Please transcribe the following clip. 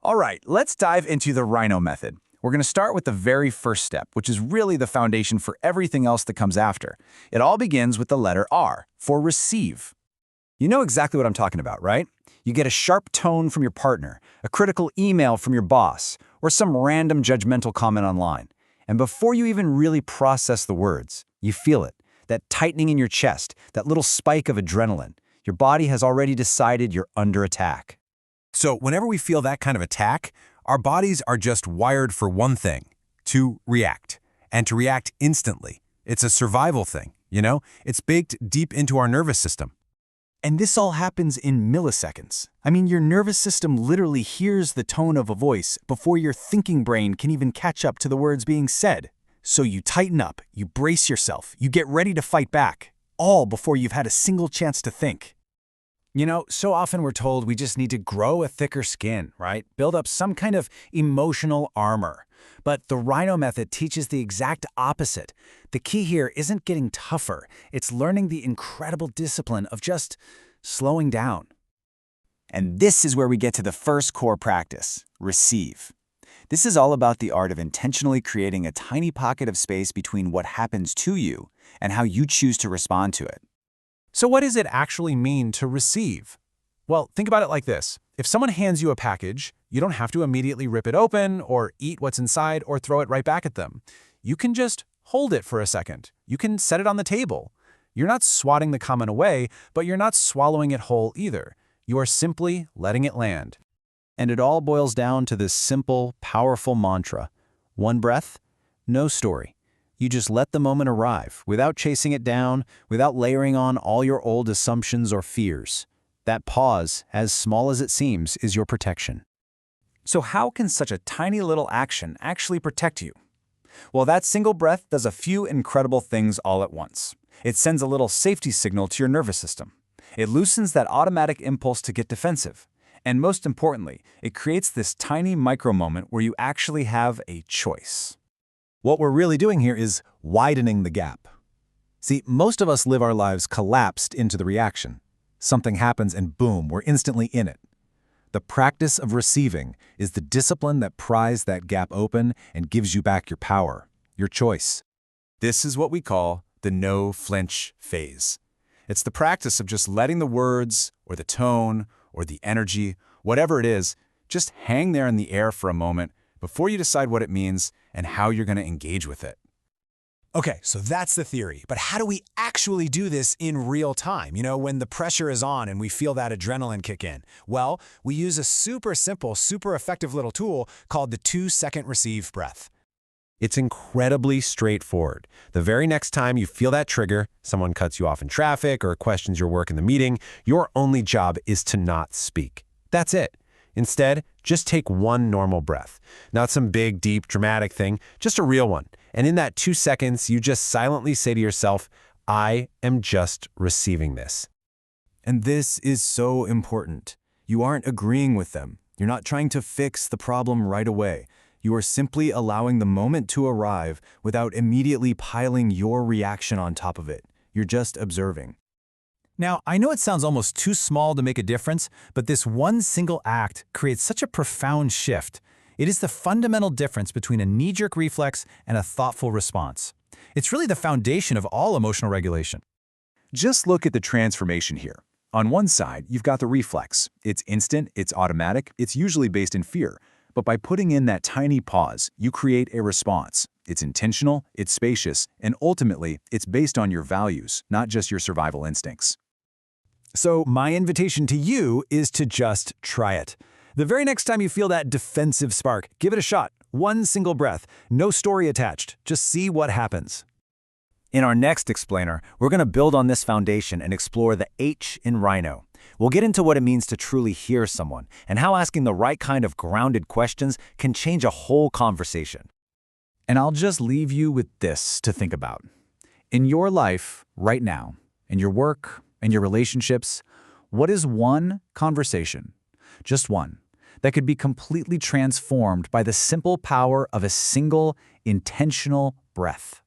All right, let's dive into the RHINO method. We're going to start with the very first step, which is really the foundation for everything else that comes after. It all begins with the letter R, for receive. You know exactly what I'm talking about, right? You get a sharp tone from your partner, a critical email from your boss, or some random judgmental comment online. And before you even really process the words, you feel it, that tightening in your chest, that little spike of adrenaline. Your body has already decided you're under attack. So whenever we feel that kind of attack, our bodies are just wired for one thing, to react, and to react instantly. It's a survival thing, you know? It's baked deep into our nervous system. And this all happens in milliseconds. I mean, your nervous system literally hears the tone of a voice before your thinking brain can even catch up to the words being said. So you tighten up, you brace yourself, you get ready to fight back, all before you've had a single chance to think. You know, so often we're told we just need to grow a thicker skin, right? Build up some kind of emotional armor. But the RHINO method teaches the exact opposite. The key here isn't getting tougher. It's learning the incredible discipline of just slowing down. And this is where we get to the first core practice, receive. This is all about the art of intentionally creating a tiny pocket of space between what happens to you and how you choose to respond to it. So what does it actually mean to receive? Well, think about it like this. If someone hands you a package, you don't have to immediately rip it open or eat what's inside or throw it right back at them. You can just hold it for a second. You can set it on the table. You're not swatting the comment away, but you're not swallowing it whole either. You are simply letting it land. And it all boils down to this simple, powerful mantra. One breath, no story. You just let the moment arrive, without chasing it down, without layering on all your old assumptions or fears. That pause, as small as it seems, is your protection. So how can such a tiny little action actually protect you? Well, that single breath does a few incredible things all at once. It sends a little safety signal to your nervous system. It loosens that automatic impulse to get defensive. And most importantly, it creates this tiny micro-moment where you actually have a choice. What we're really doing here is widening the gap. See, most of us live our lives collapsed into the reaction. Something happens and boom, we're instantly in it. The practice of receiving is the discipline that pries that gap open and gives you back your power, your choice. This is what we call the no-flinch phase. It's the practice of just letting the words or the tone or the energy, whatever it is, just hang there in the air for a moment before you decide what it means and how you're going to engage with it. Okay, so that's the theory, but how do we actually do this in real time? You know, when the pressure is on and we feel that adrenaline kick in? Well, we use a super simple, super effective little tool called the 2-second receive breath. It's incredibly straightforward. The very next time you feel that trigger, someone cuts you off in traffic or questions your work in the meeting, your only job is to not speak. That's it. Instead, just take one normal breath. Not some big, deep, dramatic thing, just a real one. And in that 2 seconds, you just silently say to yourself, I am just receiving this. And this is so important. You aren't agreeing with them. You're not trying to fix the problem right away. You are simply allowing the moment to arrive without immediately piling your reaction on top of it. You're just observing. Now, I know it sounds almost too small to make a difference, but this one single act creates such a profound shift. It is the fundamental difference between a knee-jerk reflex and a thoughtful response. It's really the foundation of all emotional regulation. Just look at the transformation here. On one side, you've got the reflex. It's instant, it's automatic, it's usually based in fear. But by putting in that tiny pause, you create a response. It's intentional, it's spacious, and ultimately, it's based on your values, not just your survival instincts. So my invitation to you is to just try it. The very next time you feel that defensive spark, give it a shot. One single breath, no story attached. Just see what happens. In our next explainer, we're going to build on this foundation and explore the H in RHINO. We'll get into what it means to truly hear someone and how asking the right kind of grounded questions can change a whole conversation. And I'll just leave you with this to think about. In your life, right now, in your work, in your relationships, what is one conversation, just one, that could be completely transformed by the simple power of a single intentional breath?